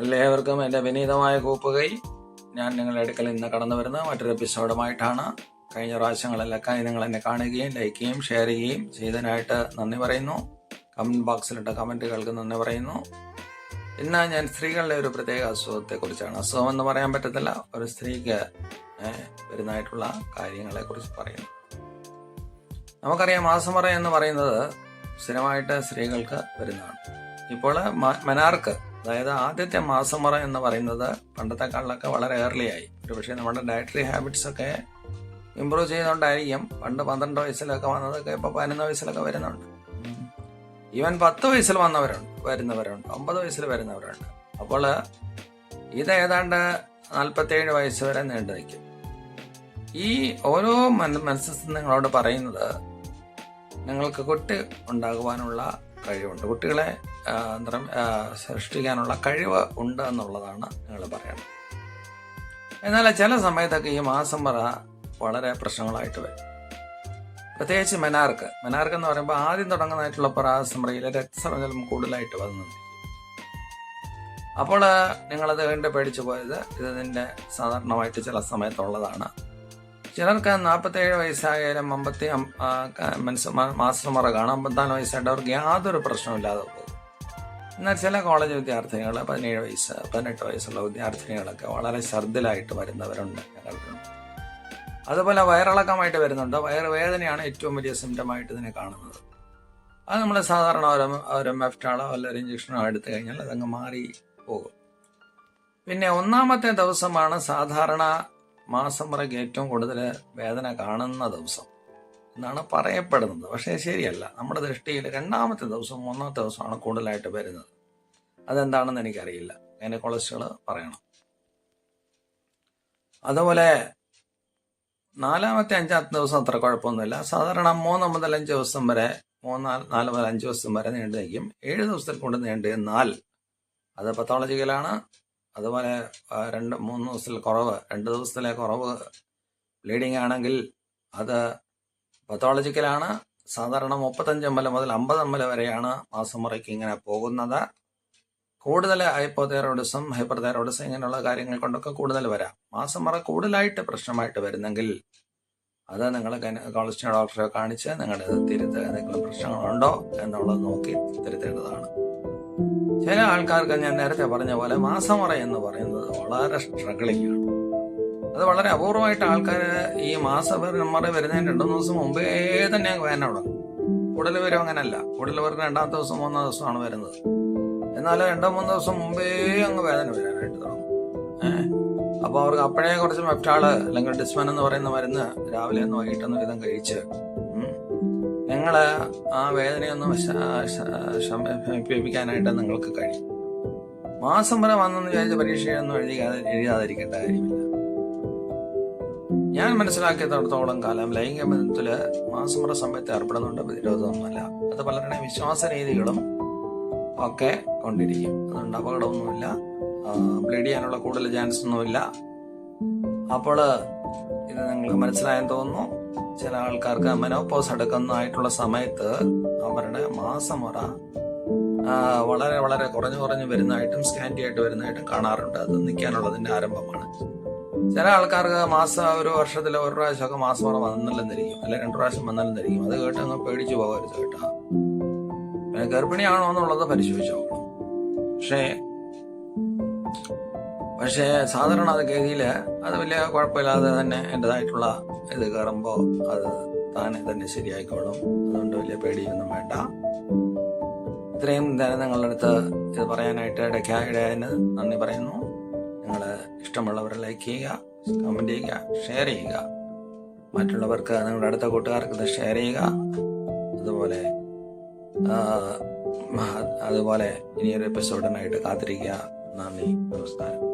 എല്ലാവർക്കും എൻ്റെ വിനീതമായ കൂപ്പുകൈ. ഞാൻ നിങ്ങളുടെ അടുക്കൽ ഇന്ന് കടന്നു വരുന്ന മറ്റൊരു എപ്പിസോഡുമായിട്ടാണ്. കഴിഞ്ഞ പ്രാവശ്യങ്ങളിലൊക്കെ നിങ്ങൾ എന്നെ കാണുകയും ലൈക്ക് ചെയ്യുകയും ഷെയർ ചെയ്യുകയും ചെയ്തതിനായിട്ട് നന്ദി പറയുന്നു. കമൻറ്റ് ബോക്സിലിട്ട കമൻറ്റുകൾക്ക് നന്ദി പറയുന്നു. ഇന്ന് ഞാൻ സ്ത്രീകളുടെ ഒരു പ്രത്യേക അസുഖത്തെക്കുറിച്ചാണ്. അസുഖം എന്ന് പറയാൻ പറ്റത്തില്ല, ഒരു സ്ത്രീക്ക് വരുന്നതായിട്ടുള്ള കാര്യങ്ങളെക്കുറിച്ച് പറയുന്നു. നമുക്കറിയാം, മാസമുറ എന്ന് പറയുന്നത് സ്ഥിരമായിട്ട് സ്ത്രീകൾക്ക് വരുന്നതാണ്. ഇപ്പോൾ മെനാർക്ക്, അതായത് ആദ്യത്തെ മാസമുറ എന്ന് പറയുന്നത് പണ്ടത്തെക്കാളിലൊക്കെ വളരെ ഏർലിയായി. ഒരു പക്ഷേ നമ്മുടെ ഡയറ്ററി ഹാബിറ്റ്സ് ഒക്കെ ഇമ്പ്രൂവ് ചെയ്തുകൊണ്ടായിരിക്കും പണ്ട് 12 വയസ്സിലൊക്കെ വന്നതൊക്കെ ഇപ്പോൾ 11 വയസ്സിലൊക്കെ വരുന്നുണ്ട്. ഈവൻ 10 വയസ്സിൽ വരുന്നവരുണ്ട്, 9 വയസ്സിൽ വരുന്നവരുണ്ട്. അപ്പോൾ ഇത് ഏതാണ്ട് 47 വയസ്സ് വരെ നീണ്ടു നിൽക്കും. ഈ ഓരോ മനസ്സിൽ നിങ്ങളോട് പറയുന്നത് നിങ്ങൾക്ക് കുട്ടി ഉണ്ടാകുവാനുള്ള കഴിവുണ്ട്, കുട്ടികളെ സൃഷ്ടിക്കാനുള്ള കഴിവ് ഉണ്ട് എന്നുള്ളതാണ് നിങ്ങൾ പറയുന്നത്. എന്നാൽ ചില സമയത്തൊക്കെ ഈ മാസം പറ വളരെ പ്രശ്നങ്ങളായിട്ട് വരും. പ്രത്യേകിച്ച് മെനാർക്ക് എന്ന് പറയുമ്പോൾ ആദ്യം തുടങ്ങുന്നതായിട്ടുള്ള പരാസമറയിലെ രക്തസമ്മർദ്ദം കൂടുതലായിട്ട് വന്നിരിക്കും. അപ്പോൾ നിങ്ങളത് കണ്ട് പേടിച്ചു പോയത് ഇതിൻ്റെ സാധാരണമായിട്ട് ചില സമയത്തുള്ളതാണ്. ചിലർക്ക് 47 വയസ്സായാലും 50 മാസമുറ കാണാം, 54 വയസ്സായിട്ട് അവർക്ക് യാതൊരു പ്രശ്നമില്ലാതെ പോകും. എന്നാൽ ചില കോളേജ് വിദ്യാർത്ഥികൾ 17 വയസ്സ് 18 വയസ്സുള്ള വിദ്യാർത്ഥിനികളൊക്കെ വളരെ ഛർദ്ദിലായിട്ട് വരുന്നവരുണ്ട്, ഞങ്ങൾക്കുണ്ട്. അതുപോലെ വയറിളക്കമായിട്ട് വരുന്നുണ്ട്. വയറുവേദനയാണ് ഏറ്റവും വലിയ സിംറ്റമായിട്ട് ഇതിനെ കാണുന്നത്. അത് നമ്മൾ സാധാരണ ഒരു മെഫ്റ്റാളോ അല്ലൊരു ഇഞ്ചക്ഷനോ എടുത്തു കഴിഞ്ഞാൽ അതങ്ങ് മാറി പോകും. പിന്നെ 1-ാമത്തെ ദിവസമാണ് സാധാരണ മാസമുറയ്ക്ക് ഏറ്റവും കൂടുതൽ വേദന കാണുന്ന ദിവസം എന്നാണ് പറയപ്പെടുന്നത്. പക്ഷേ ശരിയല്ല. നമ്മുടെ ദൃഷ്ടിയിൽ 2-ാമത്തെ ദിവസം 3-ാമത്തെ ദിവസമാണ് കൂടുതലായിട്ട് വരുന്നത്. അതെന്താണെന്ന് എനിക്കറിയില്ല, ഗൈനക്കോളജിസ്റ്റുകൾ പറയണം. അതുപോലെ 4-ാമത്തെ 5-ാമത്തെ ദിവസം അത്ര കുഴപ്പമൊന്നുമില്ല. സാധാരണ 3 മുതൽ 5 ദിവസം വരെ, 4 മുതൽ 5 ദിവസം വരെ നീണ്ടു നിൽക്കും. 7 ദിവസത്തിൽ കൊണ്ട് നീണ്ടു എന്നാൽ അത് പത്തോളജിക്കലാണ്. അതുപോലെ 2-3 ദിവസത്തിൽ കുറവ്, 2 ദിവസത്തിലെ കുറവ് ബ്ലീഡിംഗ് ആണെങ്കിൽ അത് പത്തോളജിക്കലാണ്. സാധാരണ 35 ml മുതൽ 50 ml വരെയാണ് മാസമുറയ്ക്ക് ഇങ്ങനെ പോകുന്നത്. കൂടുതൽ ഹൈപ്പോതൈറോയിഡിസം, ഹൈപ്പർ തൈറോയിഡിസം ഇങ്ങനെയുള്ള കാര്യങ്ങൾ കൊണ്ടൊക്കെ കൂടുതൽ വരാം. മാസമുറ കൂടുതലായിട്ട് പ്രശ്നമായിട്ട് വരുന്നെങ്കിൽ അത് നിങ്ങൾ ഗൈനക്കോളജിസ്റ്റ് ഡോക്ടറെ കാണിച്ച് നിങ്ങളുടെ തിരുത്ത് എന്തെങ്കിലും പ്രശ്നങ്ങളുണ്ടോ എന്നുള്ളത് നോക്കി തിരുത്തേണ്ടതാണ്. ചില ആൾക്കാർക്ക് ഞാൻ നേരത്തെ പറഞ്ഞ പോലെ മാസമുറ എന്ന് പറയുന്നത് വളരെ സ്ട്രഗിളിംഗ് ആണ്. അത് വളരെ അപൂർവമായിട്ട് ആൾക്കാർ ഈ മാസമുറ വരുന്നതിന് 2 ദിവസം മുമ്പേ തന്നെ വേദന തുടങ്ങും. കൂടുതൽ പേരും അങ്ങനല്ല. കൂടുതൽ പേർക്ക് 2-ാമത്തെ ദിവസം 3-ാം ദിവസമാണ് വരുന്നത്. എന്നാൽ 2-3 ദിവസം മുമ്പേ അങ്ങ് വേദന വരാനായിട്ട് തുടങ്ങും. അപ്പോൾ അവർക്ക് അപ്പോഴേ കുറച്ച് മെഫ്റ്റാള് അല്ലെങ്കിൽ ഡിസ്മൻ എന്ന് പറയുന്ന മരുന്ന് രാവിലെ ഒന്ന് വൈകിട്ടൊന്നും വിധം കഴിച്ച് നിങ്ങൾ ആ വേദനയൊന്ന് ശമിപ്പിക്കാനായിട്ട് നിങ്ങൾക്ക് കഴിയും. മാസം വരെ വന്നെന്ന് വിചാരിച്ച പരീക്ഷയൊന്നും എഴുതാതിരിക്കേണ്ട കാര്യമില്ല. ഞാൻ മനസ്സിലാക്കിയത്തോളം കാലം ലൈംഗിക ബന്ധത്തില് മാസമുറ സമയത്ത് ഏർപ്പെടുന്നുണ്ട്, പ്രതിരോധമൊന്നുമല്ല. അത് പലരുടെയും വിശ്വാസ രീതികളും ഒക്കെ കൊണ്ടിരിക്കും. അതുകൊണ്ട് അപകടമൊന്നുമില്ല, ബ്ലീഡ് ചെയ്യാനുള്ള കൂടുതൽ ചാൻസ് ഒന്നുമില്ല. അപ്പോൾ ഇത് നിങ്ങൾക്ക് മനസ്സിലായെന്ന് തോന്നുന്നു. ചില ആൾക്കാർക്ക് മെനോപോസ് അടുക്കുന്നതായിട്ടുള്ള സമയത്ത് അവരുടെ മാസമുറ വളരെ വളരെ കുറഞ്ഞു വരുന്നതായിട്ടും സ്കാൻറ്റി ആയിട്ട് വരുന്നതായിട്ടും കാണാറുണ്ട്. അത് നിൽക്കാനുള്ളതിന്റെ ആരംഭമാണ്. ചില ആൾക്കാർക്ക് ഒരു വർഷത്തിൽ 1 പ്രാവശ്യമൊക്കെ മാസമുറ വന്നില്ലെന്നിരിക്കും, അല്ലെങ്കിൽ 2 പ്രാവശ്യം വന്നില്ലെന്നിരിക്കും. അത് കേട്ട് അങ്ങ് പേടിച്ചു പോകരുത് കേട്ടോ. പിന്നെ ഗർഭിണിയാണോ എന്നുള്ളത് പരിശോധിച്ച് നോക്കണം. പക്ഷേ സാധാരണ അത് ഗതിയിൽ അത് വലിയ കുഴപ്പമില്ലാതെ തന്നെ എൻ്റെതായിട്ടുള്ള ഇത് കയറുമ്പോൾ അത് താനെ തന്നെ ശരിയായിക്കോളും. അതുകൊണ്ട് വലിയ പേടിയൊന്നും വേണ്ട. ഇത്രയും നേരം നിങ്ങളുടെ അടുത്ത് ഇത് പറയാനായിട്ട് ഇടയായതിന് നന്ദി പറയുന്നു. നിങ്ങൾ ഇഷ്ടമുള്ളവരെ ലൈക്ക് ചെയ്യുക, കമൻറ്റ് ചെയ്യുക, ഷെയർ ചെയ്യുക. മറ്റുള്ളവർക്ക്, നിങ്ങളുടെ അടുത്ത കൂട്ടുകാർക്ക് ഇത് ഷെയർ ചെയ്യുക. അതുപോലെ ഇനിയൊരു എപ്പിസോഡിനായിട്ട് കാത്തിരിക്കുക. നന്ദി, നമസ്കാരം.